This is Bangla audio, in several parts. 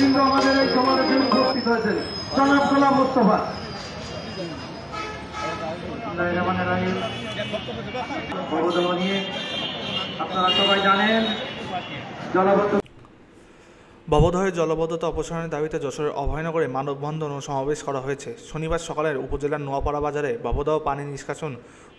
নেতৃবৃন্দ আমাদের এই সমাবেশে উপস্থিত হয়েছেন। জনাব গোলাম মোস্তফা। নিয়ে আপনারা সবাই জানেন ভবদহের জলাবদ্ধতা অপসারণের দাবিতে যশোরের অভয়নগরে মানববন্ধন ও সমাবেশ করা হয়েছে। শনিবার সকালে উপজেলার নোয়াপাড়া বাজারে ভবদহ পানি নিষ্কাশন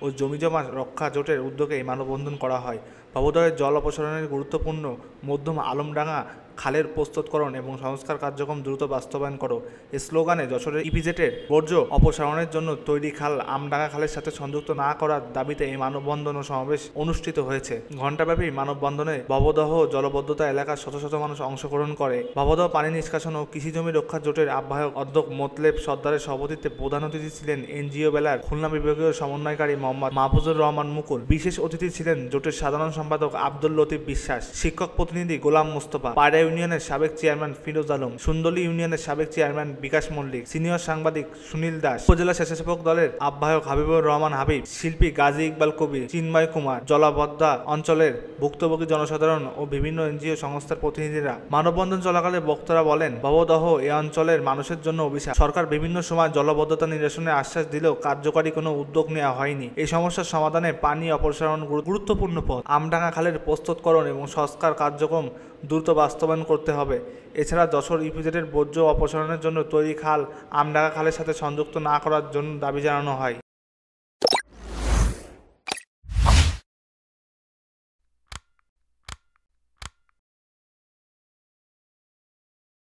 ও জমিজমা রক্ষা জোটের উদ্যোগে এই মানববন্ধন করা হয়। ভবদহের জল অপসারণের গুরুত্বপূর্ণ মধ্যম আলমডাঙ্গা খালের প্রস্তুতকরণ এবং সংস্কার কার্যক্রম দ্রুত বাস্তবায়ন করো এই স্লোগানে যশোরের ইপিজেটের বর্জ্য অপসারণের জন্য তৈরি খাল আমডাঙ্গা খালের সাথে সংযুক্ত না করার দাবিতে এই মানববন্ধন ও সমাবেশ অনুষ্ঠিত হয়েছে। ঘণ্টাব্যাপী মানববন্ধনে ভবদহ জলবদ্ধতা এলাকার শত শত মানুষ অংশগ্রহণ করে। ভবদহ পানি নিষ্কাশন ও কৃষি জমি রক্ষা জোটের আহ্বায়ক অধ্যক্ষ মোতলেব সর্দারের সভাপতিত্বে প্রধান অতিথি ছিলেন এনজিও বেলার খুলনা বিভাগীয় সমন্বয়কারী মোহাম্মদ মাহফুজুর রহমান মুকুল। বিশেষ অতিথি ছিলেন জোটের সাধারণ সম্পাদক আব্দুল লতিফ বিশ্বাস, শিক্ষক প্রতিনিধি গোলাম মোস্তফা, পায়রা ইউনিয়নের সাবেক চেয়ারম্যান ফিরোজ আলম, সুন্দরী ইউনিয়নের সাবেক চেয়ারম্যান বিকাশ মল্লিক, সিনিয়র সাংবাদিক সুনীল দাস, উপজেলা স্বেচ্ছাসেবক দলের আহ্বায়ক হাবিবুর রহমান হাবিব, শিল্পী গাজী ইকবাল কবির, চিন্ময় কুমার, জলাবদ্ধা অঞ্চলের ভুক্তভোগী জনসাধারণ ও বিভিন্ন এনজিও সংস্থার প্রতিনিধিরা। মানববন্ধন চলাকালে বক্তারা বলেন, ভবদহ এ অঞ্চলের মানুষের জন্য অভিশাপ। সরকার বিভিন্ন সময় জলাবদ্ধতা নিরসনের আশ্বাস দিলেও কার্যকরী কোনো উদ্যোগ নেওয়া হয়নি। এই সমস্যার সমাধানে পানি অপসারণ গুরুত্বপূর্ণ পথ। আমডাঙ্গা খালের প্রস্তুতকরণ এবং সংস্কার কার্যক্রম দ্রুত বাস্তবায়ন করতে হবে। এছাড়া যশোর ইপিজেডের বর্জ্য অপসারণের জন্য তৈরি খাল আমডাঙ্গা খালের সাথে সংযুক্ত না করার জন্য দাবি জানানো হয়।